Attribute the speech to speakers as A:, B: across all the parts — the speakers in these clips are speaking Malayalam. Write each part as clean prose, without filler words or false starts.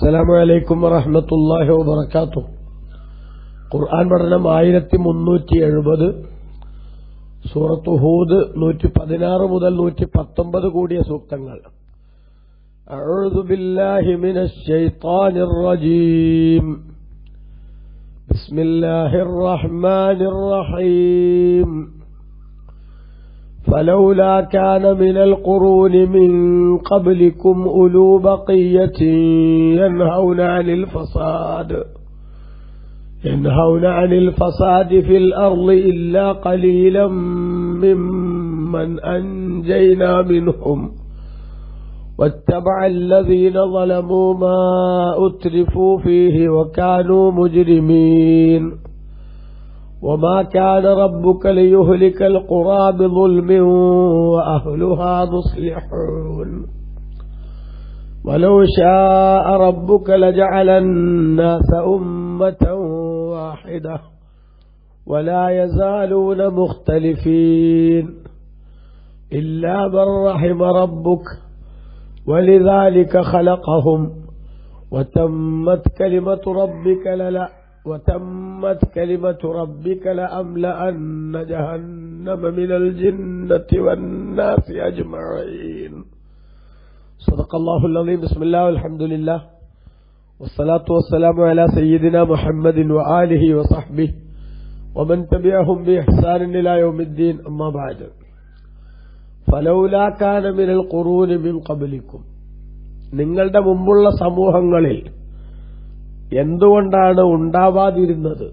A: അസ്സലാമു അലൈക്കും വറഹ്മത്തുള്ളാഹി വബറകാതുഹു. ഖുർആൻ പഠനം 1370, സൂറത്ത് ഹൂദ് 116 മുതൽ 119 കൂടിയ സൂക്തങ്ങൾ. അഊദു ബില്ലാഹി മിനശ് ശൈത്വാനിർ റജീം. ബിസ്മില്ലാഹിർ റഹ്മാനിർ റഹീം. فلولا كان من القرون من قبلكم أولو بقية ينهون عن الفساد في الأرض إلا قليلا ممن أنجينا منهم واتبع الذين ظلموا ما أترفوا فيه وكانوا مجرمين وما كان ربك ليهلك القرى بظلم وأهلها مصلحون ولو شاء ربك لجعل الناس أمة واحدة ولا يزالون مختلفين إلا من رحم ربك ولذلك خلقهم وتمت كلمة ربك لأملأن جهنم من الجنة والناس أجمعين. صدق الله العظيم. بسم الله والحمد لله والصلاة والسلام على سيدنا محمد وآله وصحبه ومن تبعهم بإحسان إلى يوم الدين. أما بعد. فلولا كان من القرون من قبلكم. നിങ്ങളുടെ മുമ്പുള്ള സമൂഹങ്ങളിൽ എന്തുകൊണ്ടാണ് ഉണ്ടാവാതിരുന്നത്?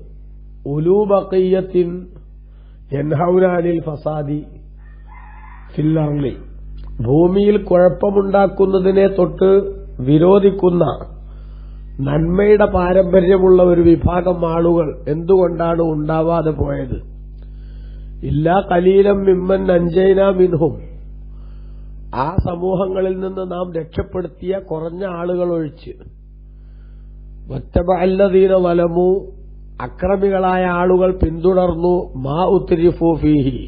A: ഉലൂ ബഖിയ്യത്തിൻ യൻഹൗന അനിൽ ഫസാദി ഫിൽ അർളി. ഭൂമിയിൽ കുഴപ്പമുണ്ടാക്കുന്നതിനെ തൊട്ട് വിരോധിക്കുന്ന നന്മയുടെ പാരമ്പര്യമുള്ള ഒരു വിഭാഗം ആളുകൾ എന്തുകൊണ്ടാണ് ഉണ്ടാവാതെ പോയത്? ഇല്ലാ ഖലീലം മിമ്മൻ അൻജൈനാ മിൻഹും. ആ സമൂഹങ്ങളിൽ നിന്ന് നാം രക്ഷപ്പെടുത്തിയ കുറഞ്ഞ ആളുകൾ ഒഴിച്ച്. വത്തബഅല്ലദീന വലമു. അക്രമികളായ ആളുകൾ പിന്തുടർന്നു. മാ ഉത്രിഫു ഫീഹി.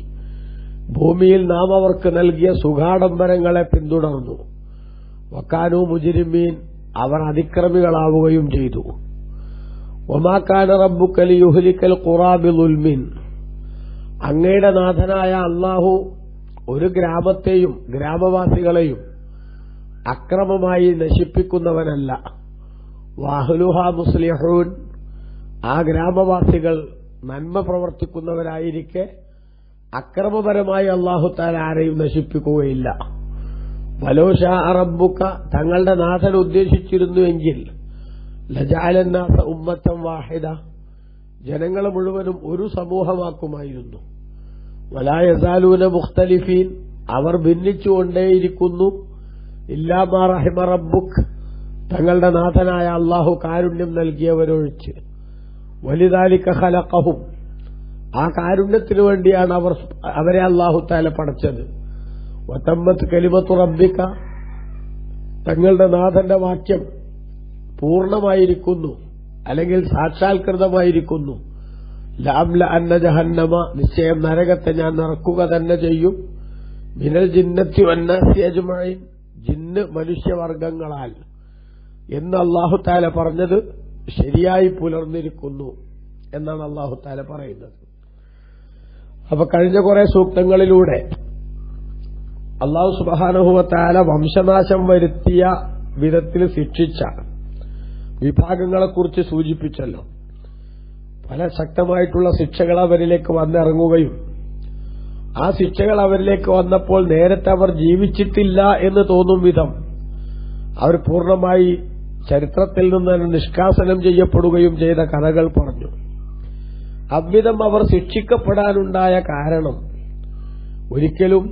A: ഭൂമിയിൽ നാം അവർക്ക് നൽകിയ സുഖാഡംബരങ്ങളെ പിന്തുടർന്നു. വക്കാനു മുജ്രിമീൻ. അവർ അതിക്രമികളാവുകയും ചെയ്തു. വമാ കാന റബ്ബുക ലിയുഹ്ലികൽ ഖുറാ ബിളുൽമിൻ. അങ്ങയുടെ നാഥനായ അല്ലാഹു ഒരു ഗ്രാമത്തെയും ഗ്രാമവാസികളെയും അക്രമമായി നശിപ്പിക്കുന്നവനല്ല. വഅഹ്ലുഹാ മുസ്ലിഹൂൻ. ആ ഗ്രാമവാസികൾ നന്മ പ്രവർത്തിക്കുന്നവരായിരിക്കെ അക്രമപരമായി അല്ലാഹു തആല ആരെയും നശിപ്പിക്കുകയില്ല. വലൗ ശാഅ റബ്ബുക. തങ്ങളുടെ നാഥൻ ഉദ്ദേശിച്ചിരുന്നുവെങ്കിൽ ലജഅലന്നാസ ഉമ്മത്തൻ വാഹിദ. ജനങ്ങളെ മുഴുവനും ഒരു സമൂഹമാക്കുമായിരുന്നു. വലാ യസാലൂന മുഖ്തലിഫീൻ. അവർ ഭിന്നിച്ചുകൊണ്ടേയിരിക്കുന്നു. ഇല്ലാ മാ റഹിമ റബ്ബുക്. തങ്ങളുടെ നാഥനായ അല്ലാഹു കാരുണ്യം നൽകിയവരൊഴിച്ച്. വലിദാലിക ഖലഖഹും. ആ കാരുണ്യത്തിനു വേണ്ടിയാണ് അവരെ അല്ലാഹു തആല പടച്ചത്. വതമ്മത് കലിമത്തു റബ്ബിക. തങ്ങളുടെ നാഥന്റെ വാക്യം പൂർണ്ണമായിരിക്കുന്നു, അല്ലെങ്കിൽ സാക്ഷാത്കൃതമായിരിക്കുന്നു. ലഅംലഅന്ന ജഹന്നമ. നിശ്ചയം നരകത്തെ ഞാൻ നിറക്കുക തന്നെ ചെയ്യും. മിനൽ ജിന്നത്തി വന്നാസി അജ്മഈൻ. ജിന്ന് മനുഷ്യവർഗങ്ങളാൽ എന്ന് അല്ലാഹു തആല പറഞ്ഞത് ശരിയായി പുലർന്നിരിക്കുന്നു എന്നാണ് അല്ലാഹു തആല പറയുന്നത്. അപ്പൊ കഴിഞ്ഞ കുറെ സൂക്തങ്ങളിലൂടെ അല്ലാഹു സുബ്ഹാനഹു വ തആല വംശനാശം വരുത്തിയ വിധത്തിൽ ശിക്ഷിച്ച വിഭാഗങ്ങളെക്കുറിച്ച് സൂചിപ്പിച്ചല്ലോ. പല ശക്തമായിട്ടുള്ള ശിക്ഷകൾ അവരിലേക്ക് വന്നിറങ്ങുകയും ആ ശിക്ഷകൾ അവരിലേക്ക് വന്നപ്പോൾ നേരത്തെ അവർ ജീവിച്ചിട്ടില്ല എന്ന് തോന്നും വിധം അവർ പൂർണ്ണമായി ചരിത്രത്തിൽ നിന്ന് നിഷ്കാസനം ചെയ്യപ്പെടുകയും ചെയ്ത കഥകൾ പറഞ്ഞു. അவ்விധം അവർ ശിക്ഷിക്കപ്പെടാനുണ്ടായ കാരണം ഒരിക്കലും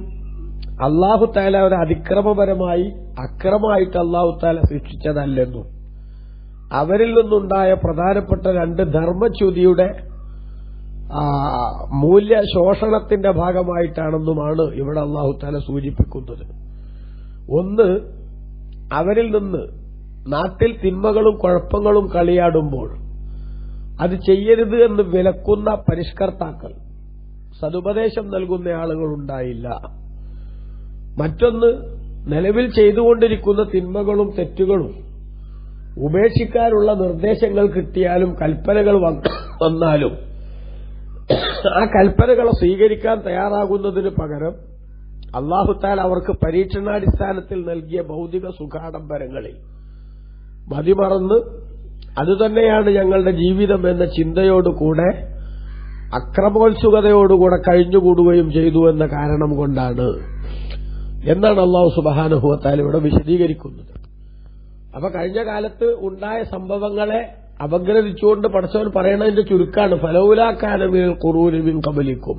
A: അല്ലാഹു തആല ഒരു അതിക്രമപരമായി അക്രമമായിട്ട് അല്ലാഹു തആല ശിക്ഷിച്ചതല്ലെന്നും അവരിൽ നിന്നുണ്ടായ പ്രധാനപ്പെട്ട രണ്ട് ധർമ്മച്യുതിയുടെ മൂല്യ ശോഷണത്തിന്റെ ഭാഗമായിട്ടാണെന്നുമാണ് ഇവിടെ അല്ലാഹു തആല സൂചിപ്പിക്കുന്നത്. ഒന്ന്, അവരിൽ നിന്ന് നാട്ടിൽ തിന്മകളും കുഴപ്പങ്ങളും കളിയാടുമ്പോൾ അത് ചെയ്യരുത് എന്ന് വിലക്കുന്ന പരിഷ്കർത്താക്കൾ, സതുപദേശം നൽകുന്ന ആളുകളുണ്ടായില്ല. മറ്റൊന്ന്, നിലവിൽ ചെയ്തുകൊണ്ടിരിക്കുന്ന തിന്മകളും തെറ്റുകളും ഉപേക്ഷിക്കാനുള്ള നിർദ്ദേശങ്ങൾ കിട്ടിയാലും കൽപ്പനകൾ വന്നാലും ആ കൽപ്പനകളെ സ്വീകരിക്കാൻ തയ്യാറാകുന്നതിന് പകരം അല്ലാഹു തആല അവർക്ക് പരീക്ഷണാടിസ്ഥാനത്തിൽ നൽകിയ ഭൗതിക സുഖാഡംബരങ്ങളിൽ മതിമറന്ന് അതുതന്നെയാണ് ഞങ്ങളുടെ ജീവിതം എന്ന ചിന്തയോടുകൂടെ അക്രമോത്സുകതയോടുകൂടെ കഴിഞ്ഞുകൂടുകയും ചെയ്തു എന്ന കാരണം കൊണ്ടാണ് എന്നാണ് അല്ലാഹു സുബ്ഹാനഹു വ തആല ഇവിടെ വിശദീകരിക്കുന്നത്. അപ്പൊ കഴിഞ്ഞ കാലത്ത് ഉണ്ടായ സംഭവങ്ങളെ അപഗ്രഥിച്ചുകൊണ്ട് പടച്ചവൻ പറയണതിന്റെ ചുരുക്കാണ് ഫലൗലാ കാന മിനൽ ഖുറൂനി മിൻ ഖബലിക്കും,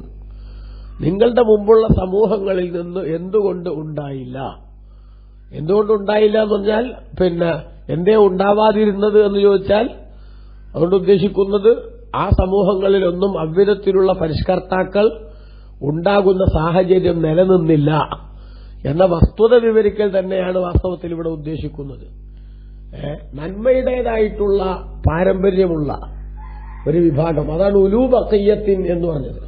A: നിങ്ങളുടെ മുമ്പുള്ള സമൂഹങ്ങളിൽ നിന്ന് എന്തുകൊണ്ട് ഉണ്ടായില്ല എന്ന് പറഞ്ഞാൽ എന്തേ ഉണ്ടാവാതിരുന്നത് എന്ന് ചോദിച്ചാൽ അതുകൊണ്ട് ഉദ്ദേശിക്കുന്നത് ആ സമൂഹങ്ങളിലൊന്നും അவ்விധത്തിലുള്ള പരിഷ്കർത്താക്കൾ ഉണ്ടാകുന്ന സാഹചര്യം നിലനിന്നില്ല എന്ന വസ്തുത വിവരിക്കൽ തന്നെയാണ് വാസ്തവത്തിൽ ഇവിടെ ഉദ്ദേശിക്കുന്നത്. നന്മയുടേതായിട്ടുള്ള പാരമ്പര്യമുള്ള ഒരു വിഭാഗം, അതാണ് ഉലൂ ബഖിയ്യത്തിൻ എന്ന് പറഞ്ഞത്.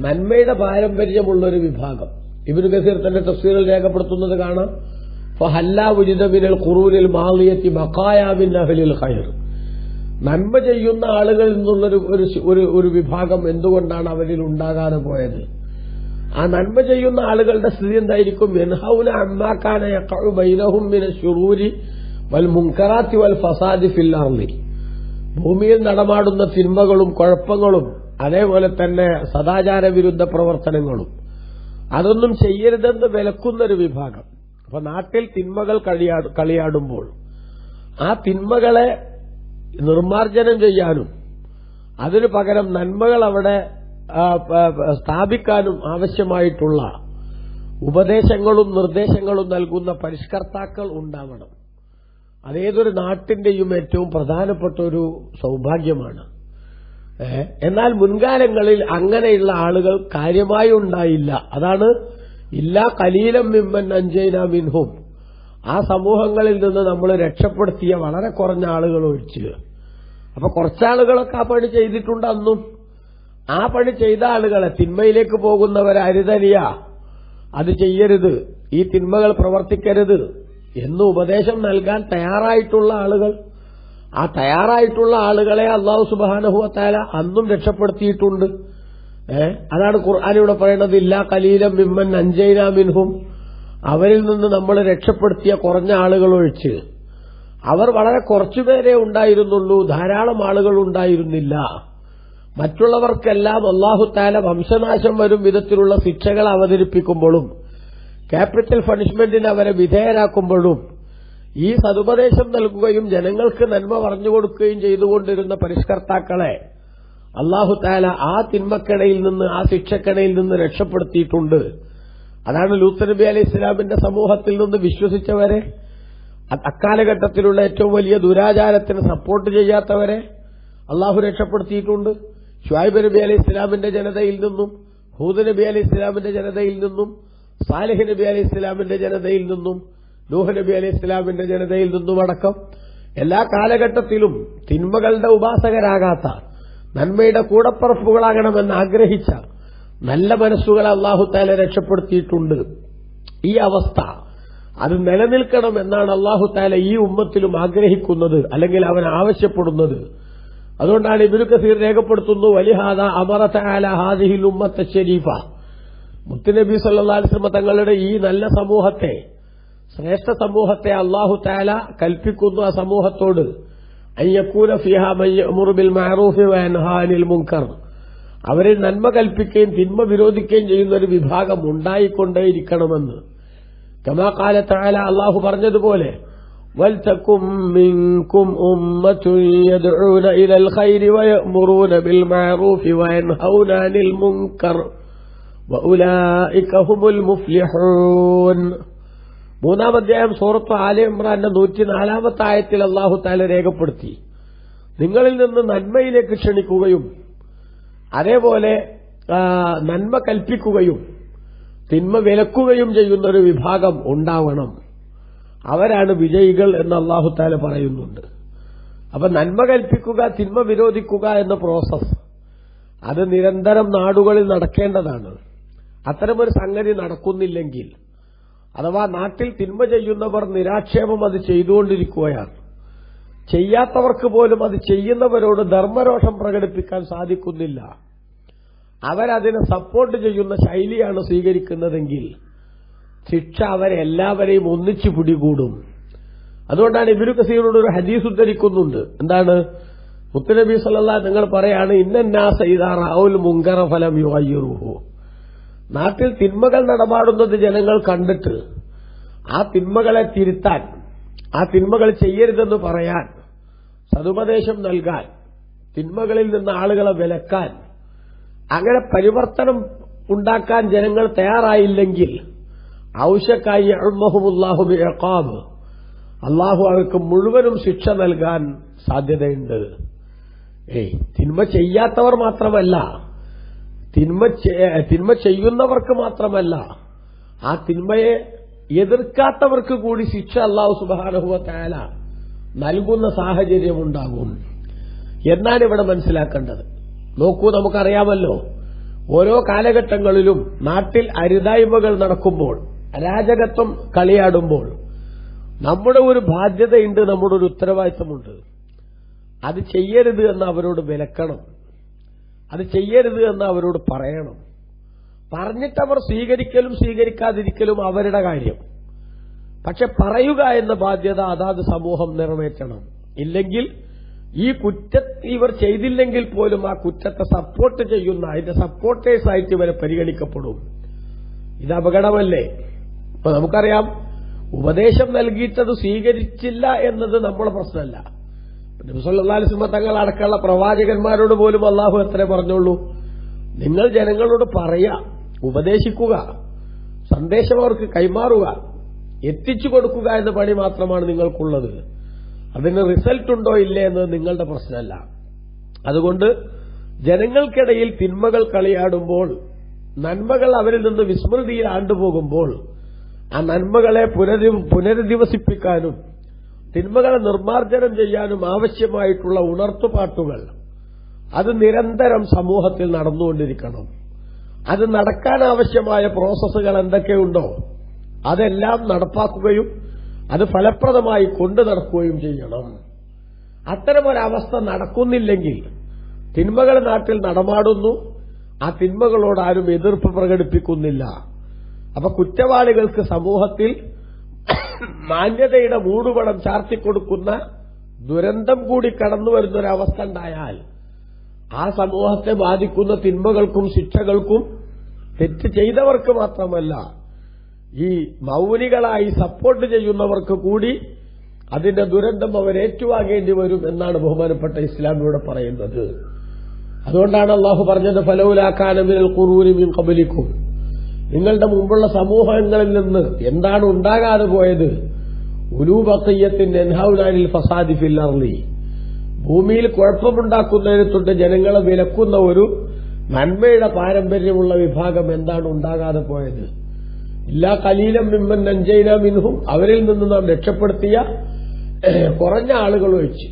A: നന്മയുടെ പാരമ്പര്യമുള്ള ഒരു വിഭാഗം ഇബ്നു കസീർ തന്റെ തഫ്സീറിൽ രേഖപ്പെടുത്തുന്നത് കാണാം. ഫഹല്ലാ വുജിദ മിനൽ ഖുറൂനിൽ മാളിയത്തി ബഖായാ മിൻ അഹ്ലിൽ ഖൈർ, നന്മ ചെയ്യുന്ന ആളുകളിൽ നിന്നുള്ളൊരു ഒരു വിഭാഗം എന്തുകൊണ്ടാണ് അവരിൽ ഉണ്ടാകാതെ പോയത്? ആ നന്മ ചെയ്യുന്ന ആളുകളുടെ സ്ഥിതി എന്തായിരിക്കും? യൻഹൗന അമ്മാ കാന യഖഉ ബൈനഹും മിനശ് ശുറൂരി വൽ മുൻകറാത്തി വൽ ഫസാദി ഫിൽ അർളി, ഭൂമിയിൽ നടമാടുന്ന തിന്മകളും കുഴപ്പങ്ങളും അതേപോലെ തന്നെ സദാചാര വിരുദ്ധ പ്രവർത്തനങ്ങളും അതൊന്നും ചെയ്യരുതെന്ന് വിലക്കുന്നൊരു വിഭാഗം. അപ്പൊ നാട്ടിൽ തിന്മകൾ കളിയാടുമ്പോൾ ആ തിന്മകളെ നിർമ്മാർജ്ജനം ചെയ്യാനും അതിനു പകരം നന്മകൾ അവിടെ സ്ഥാപിക്കാനും ആവശ്യമായിട്ടുള്ള ഉപദേശങ്ങളും നിർദ്ദേശങ്ങളും നൽകുന്ന പരിഷ്കർത്താക്കൾ ഉണ്ടാവണം. അതേതൊരു നാട്ടിന്റെയും ഏറ്റവും പ്രധാനപ്പെട്ട ഒരു സൗഭാഗ്യമാണ്. എന്നാൽ മുൻകാലങ്ങളിൽ അങ്ങനെയുള്ള ആളുകൾ കാര്യമായി ഉണ്ടായില്ല. അതാണ് ഇല്ലാ ഖലീലം മിമ്മൻ അൻജൈനാ മിൻഹും, ആ സമൂഹങ്ങളിൽ നിന്ന് നമ്മൾ രക്ഷപ്പെടുത്തിയ വളരെ കുറഞ്ഞ ആളുകൾ ഒഴിച്ച്. അപ്പൊ കുറച്ചാളുകളൊക്കെ ആ പണി ചെയ്തിട്ടുണ്ട് അന്നും. ആ പണി ചെയ്ത ആളുകളെ, തിന്മയിലേക്ക് പോകുന്നവരെ അരുതലിയ, അത് ചെയ്യരുത്, ഈ തിന്മകൾ പ്രവർത്തിക്കരുത് എന്ന് ഉപദേശം നൽകാൻ തയ്യാറായിട്ടുള്ള ആളുകൾ, ആ തയ്യാറായിട്ടുള്ള ആളുകളെ അല്ലാഹു സുബ്ഹാനഹു വ തആല അന്നും രക്ഷപ്പെടുത്തിയിട്ടുണ്ട്. അതാണ് ഖുർആനിലൂടെ പറയുന്നത് ഇല്ലാ ഖലീലം മിമ്മൻ അൻജൈനാ മിൻഹും, അവരിൽ നിന്ന് നമ്മൾ രക്ഷപ്പെടുത്തിയ കുറഞ്ഞ ആളുകൾ ഒഴിച്ച്. അവർ വളരെ കുറച്ചുപേരെ ഉണ്ടായിരുന്നുള്ളൂ, ധാരാളം ആളുകൾ ഉണ്ടായിരുന്നില്ല. മറ്റുള്ളവർക്കെല്ലാം അല്ലാഹു തആല വംശനാശം വരും വിധത്തിലുള്ള ശിക്ഷകൾ അവതരിപ്പിക്കുമ്പോഴും ക്യാപിറ്റൽ പണിഷ്മെന്റിന് അവരെ വിധേയരാക്കുമ്പോഴും ഈ സതുപദേശം നൽകുകയും ജനങ്ങൾക്ക് നന്മ പറഞ്ഞുകൊടുക്കുകയും ചെയ്തുകൊണ്ടിരുന്ന പരിഷ്കർത്താക്കളെ അല്ലാഹു തആല ആ തിന്മക്കടയിൽ നിന്ന്, ആ ശിക്ഷക്കടയിൽ നിന്ന് രക്ഷപ്പെടുത്തിയിട്ടുണ്ട്. അതാണ് ലൂത്ത് നബി അലൈഹി ഇസ്ലാമിന്റെ സമൂഹത്തിൽ നിന്ന് വിശ്വസിച്ചവരെ, അക്കാലഘട്ടത്തിലുള്ള ഏറ്റവും വലിയ ദുരാചാരത്തിന് സപ്പോർട്ട് ചെയ്യാത്തവരെ അല്ലാഹു രക്ഷപ്പെടുത്തിയിട്ടുണ്ട്. ശുഐബ് നബി അലൈഹി ഇസ്ലാമിന്റെ ജനതയിൽ നിന്നും, ഹൂദ് നബി അലൈഹി ഇസ്ലാമിന്റെ ജനതയിൽ നിന്നും, സാലിഹ് നബി അലൈഹി ഇസ്ലാമിന്റെ ജനതയിൽ നിന്നും, നൂഹ് നബി അലൈഹി ഇസ്ലാമിന്റെ ജനതയിൽ നിന്നും അടക്കം എല്ലാ കാലഘട്ടത്തിലും തിന്മകളുടെ ഉപാസകരാകാത്ത, നന്മയുടെ കൂടപ്പറപ്പുകളാകണമെന്ന് ആഗ്രഹിച്ച നല്ല മനസ്സുകളെ അല്ലാഹു തആല രക്ഷപ്പെടുത്തിയിട്ടുണ്ട്. ഈ അവസ്ഥ അത് നിലനിൽക്കണം എന്നാണ് അല്ലാഹു തആല ഈ ഉമ്മത്തിലും ആഗ്രഹിക്കുന്നത്, അല്ലെങ്കിൽ അവൻ ആവശ്യപ്പെടുന്നത്. അതുകൊണ്ടാണ് ഇബ്നു കസീർ രേഖപ്പെടുത്തുന്നു വലിഹാദാ അമറ തആല ഹാദിഹിൽ ഉമ്മത്ത ശരീഫ, മുത്തുനബി സല്ലല്ലാഹു അലൈഹി വസല്ലം തങ്ങളുടെ ഈ നല്ല സമൂഹത്തെ, ശ്രേഷ്ഠ സമൂഹത്തെ അല്ലാഹു തആല കൽപ്പിക്കുന്നു ആ സമൂഹത്തോട് അയ്യകൂന ഫിഹാ മൻ യഅ്മുറു ബിൽ മഅറൂഫി വയൻഹാ അനിൽ മുൻകർ, അവരിൽ നന്മ കൽപ്പിക്കുകയും തിന്മ വിരോധിക്കുകയും ചെയ്യുന്ന ഒരു വിഭാഗം ഉണ്ടായിക്കൊണ്ടേയിരിക്കണമെന്ന്. കമാ ഖാല തആല, അല്ലാഹു പറഞ്ഞതുപോലെ വൽതകും മിൻകും ഉമ്മത്തുൻ യദ്ഊന ഇലൽ ഖൈരി വയഅ്മുറൂന ബിൽ മഅറൂഫി വയൻഹൗന അനിൽ മുൻകർ വഉലൈക ഹുമുൽ മുഫ്ലിഹൂൻ. 3-ാം അധ്യായം സൂറത്ത് ആല ഇമ്രാന്റെ 104-ാമത്തെ ആയത്തിൽ അല്ലാഹു തആല രേഖപ്പെടുത്തി, നിങ്ങളിൽ നിന്ന് നന്മയിലേക്ക് ക്ഷണിക്കുകയും അതേപോലെ നന്മ കൽപ്പിക്കുകയും തിന്മ വിലക്കുകയും ചെയ്യുന്ന ഒരു വിഭാഗം ഉണ്ടാവണം, അവരാണ് വിജയികൾ എന്ന് അല്ലാഹു തആല പറയുന്നുണ്ട്. അപ്പൊ നന്മ കൽപ്പിക്കുക, തിന്മ വിരോധിക്കുക എന്ന പ്രോസസ് അത് നിരന്തരം നാടുകളിൽ നടക്കേണ്ടതാണ്. അത്തരമൊരു സംഗതി നടക്കുന്നില്ലെങ്കിൽ, അഥവാ നാട്ടിൽ തിന്മ ചെയ്യുന്നവർ നിരാക്ഷേപം അത് ചെയ്തുകൊണ്ടിരിക്കുകയാണ്, ചെയ്യാത്തവർക്ക് പോലും അത് ചെയ്യുന്നവരോട് ധർമ്മരോഷം പ്രകടിപ്പിക്കാൻ സാധിക്കുന്നില്ല, അവരതിനെ സപ്പോർട്ട് ചെയ്യുന്ന ശൈലിയാണ് സ്വീകരിക്കുന്നതെങ്കിൽ ശിക്ഷ അവരെല്ലാവരെയും ഒന്നിച്ചു പിടികൂടും. അതുകൊണ്ടാണ് ഇബ്നു കസീറോട് ഒരു ഹദീസ് ഉദ്ധരിക്കുന്നുണ്ട്. എന്താണ്? മുത്തുനബി സല്ലല്ലാഹു നിങ്ങൾ പറയാണ്, ഇന്നന്നാസ ഇദാ റഅഉൽ മുൻകറ ഫലം യുഗയ്യിറുഹു. നാട്ടിൽ തിന്മകൾ നടമാടുന്നത് ജനങ്ങൾ കണ്ടിട്ട് ആ തിന്മകളെ തിരുത്താൻ, ആ തിന്മകൾ ചെയ്യരുതെന്ന് പറയാൻ, സതുപദേശം നൽകാൻ, തിന്മകളിൽ നിന്ന് ആളുകളെ വിലക്കാൻ, അങ്ങനെ പരിവർത്തനം ഉണ്ടാക്കാൻ ജനങ്ങൾ തയ്യാറായില്ലെങ്കിൽ ഔശക്കായി യഅ്മഹുമുല്ലാഹു ബിഇഖാബ്, അള്ളാഹു അവർക്ക് മുഴുവനും ശിക്ഷ നൽകാൻ സാധ്യതയുണ്ട്. തിന്മ ചെയ്യാത്തവർ മാത്രമല്ല, തിന്മ ചെയ്യുന്നവർക്ക് മാത്രമല്ല, ആ തിന്മയെ എതിർക്കാത്തവർക്ക് കൂടി ശിക്ഷ അല്ലാഹു സുബ്ഹാനഹു വ തആല നൽകുന്ന സാഹചര്യമുണ്ടാകും എന്നാണ് ഇവിടെ മനസ്സിലാക്കേണ്ടത്. നോക്കൂ, നമുക്കറിയാമല്ലോ, ഓരോ കാലഘട്ടങ്ങളിലും നാട്ടിൽ അരുതായ്മകൾ നടക്കുമ്പോൾ, അരാജകത്വം കളിയാടുമ്പോൾ നമ്മുടെ ഒരു ബാധ്യതയുണ്ട്, നമ്മുടെ ഒരു ഉത്തരവാദിത്തമുണ്ട്. അത് ചെയ്യരുത് എന്ന് അവരോട് വിലക്കണം, അത് ചെയ്യരുത് എന്ന് അവരോട് പറയണം. പറഞ്ഞിട്ടവർ സ്വീകരിക്കലും സ്വീകരിക്കാതിരിക്കലും അവരുടെ കാര്യം. പക്ഷെ പറയുക എന്ന ബാധ്യത അതാത് സമൂഹം നിറവേറ്റണം. ഇല്ലെങ്കിൽ ഈ ഇവർ ചെയ്തില്ലെങ്കിൽ പോലും ആ കുറ്റത്തെ സപ്പോർട്ട് ചെയ്യുന്ന, അതിന്റെ സപ്പോർട്ടേഴ്സായിട്ട് ഇവരെ പരിഗണിക്കപ്പെടും. ഇത് അപകടമല്ലേ? ഇപ്പൊ നമുക്കറിയാം, ഉപദേശം നൽകിയിട്ടത് സ്വീകരിച്ചില്ല എന്നത് നമ്മുടെ പ്രശ്നമല്ല. നബി സല്ലല്ലാഹു അലൈഹി വസല്ലം തങ്ങൾ അടക്കമുള്ള പ്രവാചകന്മാരോട് പോലും അള്ളാഹു എത്രേ പറഞ്ഞുള്ളൂ, നിങ്ങൾ ജനങ്ങളോട് പറയുക, ഉപദേശിക്കുക, സന്ദേശം അവർക്ക് കൈമാറുക, എത്തിച്ചു കൊടുക്കുക എന്ന പണി മാത്രമാണ് നിങ്ങൾക്കുള്ളത്. അതിന് റിസൾട്ട് ഉണ്ടോ ഇല്ലേ എന്നത് നിങ്ങളുടെ പ്രശ്നമല്ല. അതുകൊണ്ട് ജനങ്ങൾക്കിടയിൽ തിന്മകൾ കളിയാടുമ്പോൾ, നന്മകൾ അവരിൽ നിന്ന് വിസ്മൃതിയിൽ ആണ്ടുപോകുമ്പോൾ ആ നന്മകളെ പുനരധിവസിപ്പിക്കാനും തിന്മകളെ നിർമ്മാർജ്ജനം ചെയ്യാനും ആവശ്യമായിട്ടുള്ള ഉണർത്തുപാട്ടുകൾ അത് നിരന്തരം സമൂഹത്തിൽ നടന്നുകൊണ്ടിരിക്കണം. അത് നടക്കാൻ ആവശ്യമായ പ്രോസസ്സുകൾ എന്തൊക്കെയുണ്ടോ അതെല്ലാം നടപ്പാക്കുകയും അത് ഫലപ്രദമായി കൊണ്ടു നടക്കുകയും ചെയ്യണം. അത്തരമൊരവസ്ഥ നടക്കുന്നില്ലെങ്കിൽ, തിന്മകൾ നാട്ടിൽ നടമാടുന്നു, ആ തിന്മകളോട് ആരും എതിർപ്പ് പ്രകടിപ്പിക്കുന്നില്ല. അപ്പൊ കുറ്റവാളികൾക്ക് സമൂഹത്തിൽ മാന്യതയുടെ മൂടുപടം ചാർത്തിക്കൊടുക്കുന്ന ദുരന്തം കൂടി കടന്നു വരുന്നൊരവസ്ഥ ഉണ്ടായാൽ ആ സമൂഹത്തെ ബാധിക്കുന്ന തിന്മകൾക്കും ശിക്ഷകൾക്കും തെറ്റ് ചെയ്തവർക്ക് മാത്രമല്ല, ഈ മൗനികളായി സപ്പോർട്ട് ചെയ്യുന്നവർക്ക് കൂടി അതിന്റെ ദുരന്തം അവരേറ്റുവാങ്ങേണ്ടി വരും എന്നാണ് ബഹുമാനപ്പെട്ട ഇസ്ലാം ഇവിടെ പറയുന്നത്. അതുകൊണ്ടാണ് അള്ളാഹു പറഞ്ഞത്, ഫലൗലാ കാന മിനൽ ഖുറൂനി മിൻ ഖബ്ലിക്കും, നിങ്ങളുടെ മുമ്പുള്ള സമൂഹങ്ങളിൽ നിന്ന് എന്താണ് ഉണ്ടാകാതെ പോയത്, ഉലൂ ബഖിയ്യത്തിൻ യൻഹൗന അനിൽ ഫസാദി ഫിൽ അർളി, ഭൂമിയിൽ കുഴപ്പമുണ്ടാക്കുന്നതിനെ തൊട്ട് ജനങ്ങളെ വിലക്കുന്ന ഒരു നന്മയുടെ പാരമ്പര്യമുള്ള വിഭാഗം എന്താണ് ഉണ്ടാകാതെ പോയത്, ഇല്ലാ ഖലീലം മിമ്മൻ നൻജൈനാ മിൻഹും, അവരിൽ നിന്ന് നാം രക്ഷപ്പെടുത്തിയ കുറഞ്ഞ ആളുകൾ ഒഴിച്ച്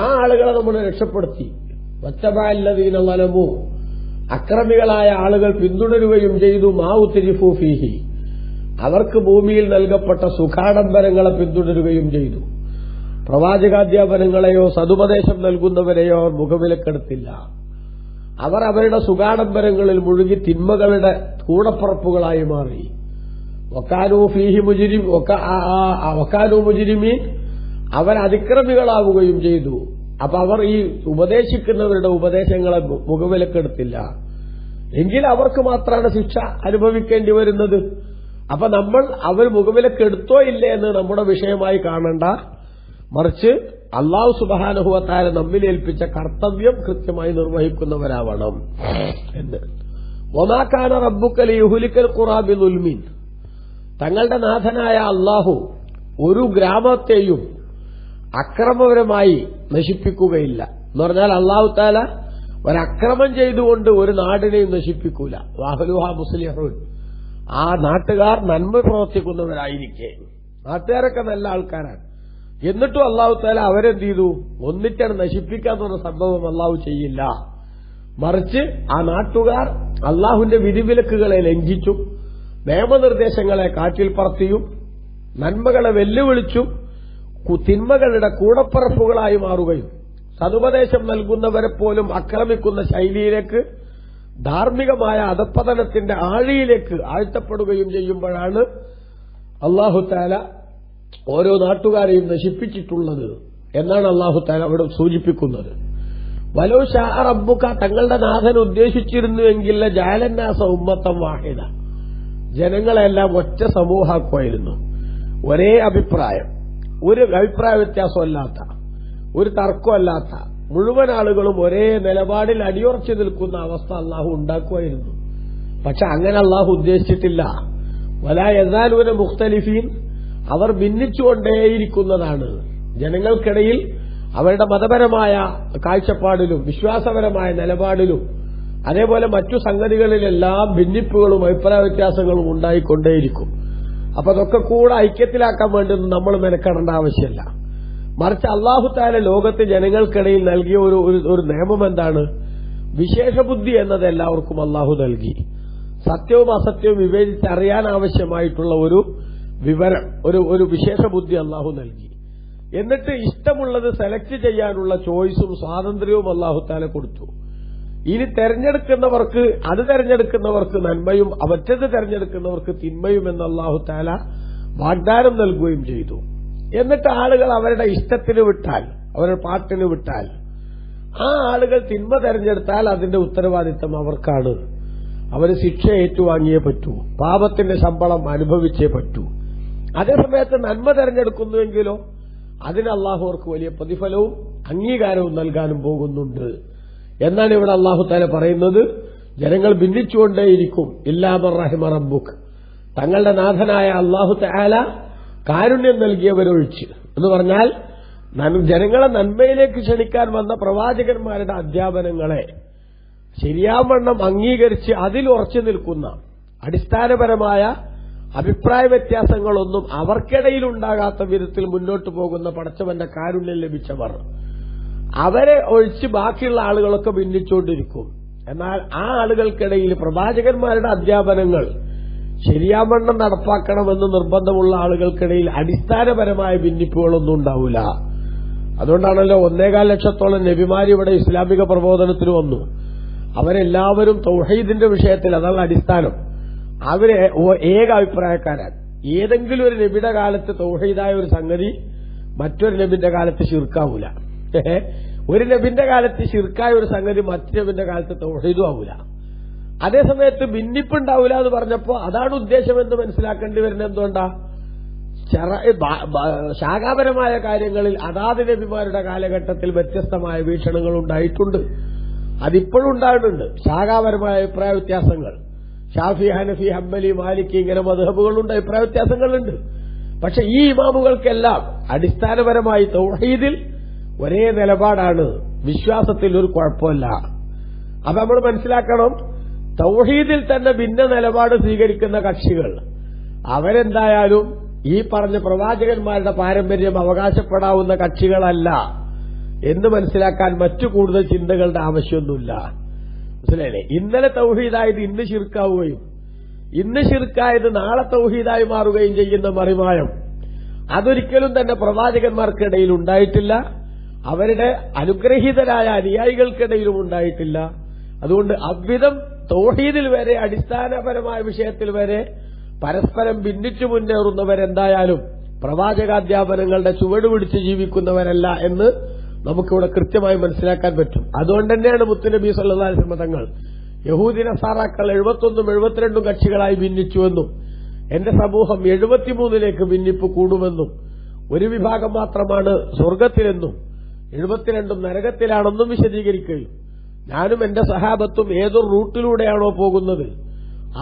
A: ആ ആളുകളെ നമ്മൾ രക്ഷപ്പെടുത്തി. വത്തബഅല്ലദീന ളലമു, അക്രമികളായ ആളുകൾ പിന്തുടരുകയും ചെയ്തു, മാ ഉത്രിഫൂ ഫീഹി, അവർക്ക് ഭൂമിയിൽ നൽകപ്പെട്ട സുഖാഡംബരങ്ങളെ പിന്തുടരുകയും ചെയ്തു. പ്രവാചകാധ്യാപനങ്ങളെയോ സതുപദേശം നൽകുന്നവരെയോ അവർ മുഖവിലക്കെടുത്തില്ല. അവർ അവരുടെ സുഖാഡംബരങ്ങളിൽ മുഴുകി തിന്മകളുടെ കൂടപ്പുറപ്പുകളായി മാറി. വക്കാനൂ ഫീഹി മുജ്രിമീൻ, അവർ അതിക്രമികളാവുകയും ചെയ്തു. അപ്പൊ അവർ ഈ ഉപദേശിക്കുന്നവരുടെ ഉപദേശങ്ങളെ മുഖവിലക്കെടുത്തില്ല. എങ്കിൽ അവർക്ക് മാത്രമാണ് ശിക്ഷ അനുഭവിക്കേണ്ടി വരുന്നത്. അപ്പൊ നമ്മൾ അവർ മുഖവിലക്കെടുത്തോ ഇല്ലേ എന്ന് നമ്മുടെ വിഷയമായി കാണണ്ട, മറിച്ച് അല്ലാഹു സുബ്ഹാനഹു വ തആല നമ്മിൽ ഏൽപ്പിച്ച കർത്തവ്യം കൃത്യമായി നിർവഹിക്കുന്നവരാവണം എന്ന്. വമാ കാന റബ്ബുക ലിയുഹ്ലികൽ ഖുറാ ബിദുൽമിൻ, തങ്ങളുടെ നാഥനായ അല്ലാഹു ഒരു ഗ്രാമത്തെയും അക്രമപരമായി നശിപ്പിക്കുകയില്ല. എന്ന് പറഞ്ഞാൽ അല്ലാഹു തആല ഒരക്രമം ചെയ്തുകൊണ്ട് ഒരു നാടിനെയും നശിപ്പിക്കൂല. വഅഹ്ലുഹാ മുസ്ലിഹൂൻ, ആ നാട്ടുകാർ നന്മ പ്രവർത്തിക്കുന്നവരായിരിക്കെ, നാട്ടുകാരൊക്കെ നല്ല ആൾക്കാരാണ്, എന്നിട്ടും അല്ലാഹു തആല അവരെന്ത് ചെയ്തു, ഒന്നിച്ചാണ് നശിപ്പിക്കാന്ന് പറഞ്ഞ സംഭവം അല്ലാഹു ചെയ്യില്ല. മറിച്ച് ആ നാട്ടുകാർ അല്ലാഹുവിന്റെ വിധിവിലക്കുകളെ ലംഘിച്ചും നിയമനിർദ്ദേശങ്ങളെ കാറ്റിൽ പറത്തിയും നന്മകളെ വെല്ലുവിളിച്ചും തിന്മകളുടെ കൂടപ്പറപ്പുകളായി മാറുകയും സതുപദേശം നൽകുന്നവരെ പോലും ആക്രമിക്കുന്ന ശൈലിയിലേക്ക്, ധാർമ്മികമായ അധപ്പതനത്തിന്റെ ആഴിയിലേക്ക് ആഴ്ത്തപ്പെടുകയും ചെയ്യുമ്പോഴാണ് അല്ലാഹു തആല ഓരോ നാട്ടുകാരെയും നശിപ്പിച്ചിട്ടുള്ളത് എന്നാണ് അല്ലാഹു തആല അവിടെ സൂചിപ്പിക്കുന്നത്. വലൗ ശാഅ റബ്ബുക, തങ്ങളുടെ നാഥൻ ഉദ്ദേശിച്ചിരുന്നുവെങ്കിൽ ജഅലന്നാസ ഉമ്മത്തൻ വാഹിദ, ജനങ്ങളെല്ലാം ഒറ്റ സമൂഹമാക്കുമായിരുന്നു. ഒരേ അഭിപ്രായം, ഒരു അഭിപ്രായ വ്യത്യാസമല്ലാത്ത, ഒരു തർക്കമല്ലാത്ത, മുഴുവൻ ആളുകളും ഒരേ നിലപാടിൽ അടിയുറച്ചു നിൽക്കുന്ന അവസ്ഥ അള്ളാഹു ഉണ്ടാക്കുമായിരുന്നു. പക്ഷെ അങ്ങനെ അള്ളാഹു ഉദ്ദേശിച്ചിട്ടില്ല. വലാ യസാലൂന മുഖ്തലിഫീൻ, അവർ ഭിന്നിച്ചുകൊണ്ടേയിരിക്കുന്നതാണ്. ജനങ്ങൾക്കിടയിൽ അവരുടെ മതപരമായ കാഴ്ചപ്പാടിലും വിശ്വാസപരമായ നിലപാടിലും അതേപോലെ മറ്റു സംഗതികളിലെല്ലാം ഭിന്നിപ്പുകളും അഭിപ്രായ വ്യത്യാസങ്ങളും ഉണ്ടായിക്കൊണ്ടേയിരിക്കും. അപ്പൊ അതൊക്കെ കൂടെ ഐക്യത്തിലാക്കാൻ വേണ്ടി നമ്മൾ മെനക്കെടേണ്ട ആവശ്യമില്ല. മറിച്ച് അല്ലാഹു തആല ലോകത്ത് ജനങ്ങൾക്കിടയിൽ നൽകിയ ഒരു നിയമം എന്താണ്? വിശേഷബുദ്ധി എന്നത് എല്ലാവർക്കും അല്ലാഹു നൽകി. സത്യവും അസത്യവും വിവേചിച്ചറിയാൻ ആവശ്യമായിട്ടുള്ള ഒരു വിവരം, ഒരു വിശേഷബുദ്ധി അല്ലാഹു നൽകി. എന്നിട്ട് ഇഷ്ടമുള്ളത് സെലക്ട് ചെയ്യാനുള്ള ചോയ്സും സ്വാതന്ത്ര്യവും അല്ലാഹു തആല കൊടുത്തു. ഇനി തെരഞ്ഞെടുക്കുന്നവർക്ക് അത് തെരഞ്ഞെടുക്കുന്നവർക്ക് നന്മയും മറ്റത് തെരഞ്ഞെടുക്കുന്നവർക്ക് തിന്മയും എന്ന് അല്ലാഹു തആല വാഗ്ദാനം നൽകുകയും ചെയ്തു. എന്നിട്ട് ആളുകൾ അവരുടെ ഇഷ്ടത്തിന് വിട്ടാൽ, അവരുടെ പാട്ടിന് വിട്ടാൽ, ആ ആളുകൾ തിന്മ തെരഞ്ഞെടുത്താൽ അതിന്റെ ഉത്തരവാദിത്തം അവർക്കാണ്. അവർ ശിക്ഷ ഏറ്റുവാങ്ങിയേ പറ്റൂ, പാപത്തിന്റെ ശമ്പളം അനുഭവിച്ചേ പറ്റൂ. അതേസമയത്ത് നന്മ തെരഞ്ഞെടുക്കുന്നുവെങ്കിലോ അതിന് അല്ലാഹു അവർക്ക് വലിയ പ്രതിഫലവും അംഗീകാരവും നൽകാനും പോകുന്നുണ്ട് എന്നാണ് ഇവിടെ അല്ലാഹു തആല പറയുന്നത്. ജനങ്ങൾ ഭിന്നിച്ചുകൊണ്ടേയിരിക്കും ഇല്ലാ മൻ റഹിമ റബ്ബുക്, തങ്ങളുടെ നാഥനായ അല്ലാഹു തആല കാരുണ്യം നൽകിയവരൊഴിച്ച്. എന്ന് പറഞ്ഞാൽ ജനങ്ങളെ നന്മയിലേക്ക് ക്ഷണിക്കാൻ വന്ന പ്രവാചകന്മാരുടെ അധ്യാപനങ്ങളെ ശരിയാവണ്ണം അംഗീകരിച്ച് അതിൽ ഉറച്ചു നിൽക്കുന്ന, അടിസ്ഥാനപരമായ അഭിപ്രായ വ്യത്യാസങ്ങളൊന്നും അവർക്കിടയിലുണ്ടാകാത്ത വിധത്തിൽ മുന്നോട്ടു പോകുന്ന പടച്ചവന്റെ കാരുണ്യം ലഭിച്ചവർ, അവരെ ഒഴിച്ച് ബാക്കിയുള്ള ആളുകളൊക്കെ ഭിന്നിച്ചുകൊണ്ടിരിക്കും. എന്നാൽ ആ ആളുകൾക്കിടയിൽ പ്രവാചകന്മാരുടെ അധ്യാപനങ്ങൾ ശരിയാവണ്ണം നടപ്പാക്കണമെന്ന് നിർബന്ധമുള്ള ആളുകൾക്കിടയിൽ അടിസ്ഥാനപരമായ ഭിന്നിപ്പുകളൊന്നും ഉണ്ടാവില്ല. അതുകൊണ്ടാണല്ലോ 1.25 ലക്ഷത്തോളം നബിമാർ ഇവിടെ ഇസ്ലാമിക പ്രബോധനത്തിന് വന്നു. അവരെല്ലാവരും തൗഹീദിന്റെ വിഷയത്തിൽ, അതാണ് അടിസ്ഥാനം. അവരെ ഏക അഭിപ്രായക്കാരാണ്. ഏതെങ്കിലും ഒരു നബിയുടെ കാലത്ത് തൗഹീദായ ഒരു സംഗതി മറ്റൊരു നബിന്റെ കാലത്ത് ശിർക്കാവൂല. ഒരു നബിന്റെ കാലത്ത് ശിർക്കായ ഒരു സംഗതി മറ്റു നബിന്റെ കാലത്ത് തൗഹീദും ആവൂല. അതേസമയത്ത് ഭിന്നിപ്പുണ്ടാവില്ല എന്ന് പറഞ്ഞപ്പോ അതാണ് ഉദ്ദേശമെന്ന് മനസ്സിലാക്കേണ്ടി വരുന്നത്. എന്തുകൊണ്ടാ? ശാഖാപരമായ കാര്യങ്ങളിൽ അതാത് നബിമാരുടെ കാലഘട്ടത്തിൽ വ്യത്യസ്തമായ വീക്ഷണങ്ങൾ ഉണ്ടായിട്ടുണ്ട്. അതിപ്പോഴും ഉണ്ടാകുന്നുണ്ട്. ശാഖാപരമായ അഭിപ്രായ വ്യത്യാസങ്ങൾ, ഷാഫി, ഹനഫി, ഹംബലി, മാലിക്കി, ഇങ്ങനെ മദ്ഹബുകളുണ്ട്, അഭിപ്രായ വ്യത്യാസങ്ങളുണ്ട്. പക്ഷെ ഈ ഇമാമുകൾക്കെല്ലാം അടിസ്ഥാനപരമായി തൗഹീദിൽ ഒരേ നിലപാടാണ്. വിശ്വാസത്തിൽ ഒരു കുഴപ്പമില്ല. അപ്പൊ നമ്മൾ മനസ്സിലാക്കണം, തൗഹീദിൽ തന്നെ ഭിന്ന നിലപാട് സ്വീകരിക്കുന്ന കക്ഷികൾ അവരെന്തായാലും ഈ പറഞ്ഞ പ്രവാചകന്മാരുടെ പാരമ്പര്യം അവകാശപ്പെടാവുന്ന കക്ഷികളല്ല എന്ന് മനസ്സിലാക്കാൻ മറ്റു കൂടുതൽ ചിന്തകളുടെ ആവശ്യമൊന്നുമില്ല. മനസ്സിലായില്ലേ? ഇന്നലെ തൗഹീദായത് ഇന്ന് ശിർക്കാവുകയും ഇന്ന് ശിർക്കായത് നാളെ തൗഹീദായി മാറുകയും ചെയ്യുന്ന മറിമായം അതൊരിക്കലും തന്നെ പ്രവാചകന്മാർക്കിടയിൽ ഉണ്ടായിട്ടില്ല. അവരുടെ അനുഗ്രഹീതരായ അനുയായികൾക്കിടയിലും ഉണ്ടായിട്ടില്ല. അതുകൊണ്ട് അவ்விധം തൗഹീദിൽ വരെ, അടിസ്ഥാനപരമായ വിഷയത്തിൽ വരെ പരസ്പരം ഭിന്നിച്ചു മുന്നേറുന്നവരെന്തായാലും പ്രവാചകാധ്യാപനങ്ങളുടെ ചുവട് പിടിച്ച് ജീവിക്കുന്നവരല്ല എന്ന് നമുക്കിവിടെ കൃത്യമായി മനസ്സിലാക്കാൻ പറ്റും. അതുകൊണ്ട് തന്നെയാണ് മുത്തുനബി സല്ലല്ലാഹു അലൈഹി വസല്ലം തങ്ങൾ യഹൂദി നസാറാക്കൾ 71 72 കക്ഷികളായി ഭിന്നിച്ചുവെന്നും എന്റെ സമൂഹം 73ലേക്ക് ഭിന്നിപ്പ് കൂടുമെന്നും ഒരു വിഭാഗം മാത്രമാണ് സ്വർഗത്തിലെന്നും 72 നരകത്തിലാണെന്നും വിശദീകരിക്കുകയും ഞാനും എന്റെ സഹാബത്തും ഏതൊരു റൂട്ടിലൂടെയാണോ പോകുന്നത്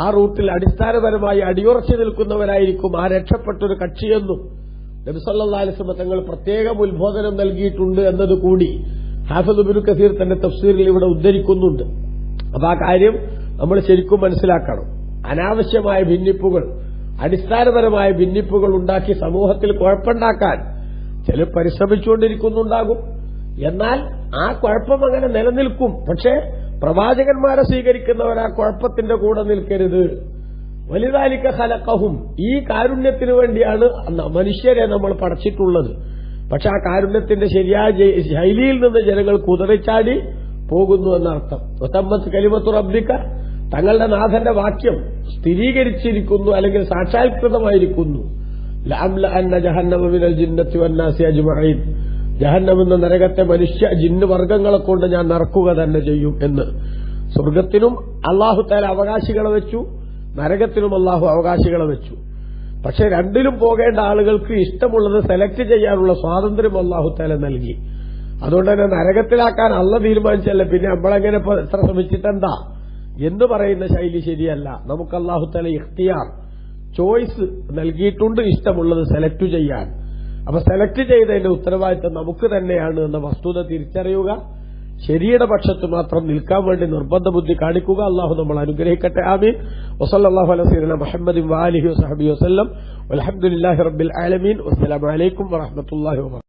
A: ആ റൂട്ടിൽ അടിസ്ഥാനപരമായി അടിയുറച്ചു നിൽക്കുന്നവരായിരിക്കും ആ രക്ഷപ്പെട്ടൊരു കക്ഷിയെന്നും നബി സല്ലല്ലാഹു അലൈഹി വസല്ലം തങ്ങൾ പ്രത്യേകം ഉത്ബോധനം നൽകിയിട്ടുണ്ട് എന്നതുകൂടി ഹാഫിദ് ഇബ്നു കസീർ തന്റെ തഫ്സീറിൽ ഇവിടെ ഉദ്ധരിക്കുന്നുണ്ട്. അപ്പൊ ആ കാര്യം നമ്മൾ ശരിക്കും മനസ്സിലാക്കണം. അനാവശ്യമായ ഭിന്നിപ്പുകൾ, അടിസ്ഥാനപരമായ ഭിന്നിപ്പുകൾ ഉണ്ടാക്കി സമൂഹത്തിൽ കുഴപ്പമുണ്ടാക്കാൻ ചിലർ പരിശ്രമിച്ചുകൊണ്ടിരിക്കുന്നുണ്ടാകും. എന്നാൽ ആ കുഴപ്പം അങ്ങനെ നിലനിൽക്കും. പക്ഷേ പ്രവാചകന്മാരെ സ്വീകരിക്കുന്നവർ ആ കുഴപ്പത്തിന്റെ കൂടെ നിൽക്കരുത്. വലിദാലിക ഖലഖഹും, ഈ കാരുണ്യത്തിനു വേണ്ടിയാണ് മനുഷ്യരെ നമ്മൾ പടച്ചിട്ടുള്ളത്. പക്ഷെ ആ കാരുണ്യത്തിന്റെ ശരിയായ ശൈലിയിൽ നിന്ന് ജനങ്ങൾ കുതിറിച്ചാടി പോകുന്നു എന്നർത്ഥം. ഒത്തമ്മത്ത് കലിമത്തു റബ്ബിക, തങ്ങളുടെ നാഥന്റെ വാക്യം സ്ഥിരീകരിച്ചിരിക്കുന്നു അല്ലെങ്കിൽ സാക്ഷാത്കൃതമായിരിക്കുന്നു. ലഅംലഅന്ന ജഹന്നമ മിനൽ ജിന്നത്തി വന്നാസി അജ്മഈൻ, ജഹന്നമെന്ന നരകത്തെ മനുഷ്യ ജിന്ന് വർഗ്ഗങ്ങളെ കൊണ്ട് ഞാൻ നിറക്കുക തന്നെ ചെയ്യും എന്ന്. സ്വർഗത്തിനും അല്ലാഹു തആല അവകാശികളെ വെച്ചു, നരകത്തിനും അല്ലാഹു അവകാശികളെ വെച്ചു. പക്ഷെ രണ്ടിലും പോകേണ്ട ആളുകൾക്ക് ഇഷ്ടമുള്ളത് സെലക്ട് ചെയ്യാനുള്ള സ്വാതന്ത്ര്യം അല്ലാഹു തആല നൽകി. അതുകൊണ്ട് തന്നെ നരകത്തിലാക്കാൻ അള്ള തീരുമാനിച്ചല്ലേ, പിന്നെ നമ്മളെങ്ങനെ എത്ര ശ്രമിച്ചിട്ടെന്താ എന്ന് പറയുന്ന ശൈലി ശരിയല്ല. നമുക്ക് അല്ലാഹു തആല ഇഖ്തിയാർ, ചോയ്സ് നൽകിയിട്ടുണ്ട്, ഇഷ്ടമുള്ളത് സെലക്ട് ചെയ്യാൻ. അപ്പൊ സെലക്ട് ചെയ്തതിന്റെ ഉത്തരവാദിത്തം നമുക്ക് തന്നെയാണ് എന്ന വസ്തുത തിരിച്ചറിയുക. ശരിയുടെ പക്ഷത്ത് മാത്രം നിൽക്കാൻ വേണ്ടി നിർബന്ധ ബുദ്ധി കാണിക്കുക. അള്ളാഹു നമ്മൾ അനുഗ്രഹിക്കട്ടെ. ആമീൻ. വസല്ലല്ലാഹു അലാ സയ്യിദിനാ മുഹമ്മദിൻ വആലിഹി വസഹബിഹി വസല്ലം. വൽഹംദുലില്ലാഹി റബ്ബിൽ ആലമീൻ. വസ്സലാമു അലൈക്കും വറഹ്മത്തുള്ളാഹി വബറകാതുഹു.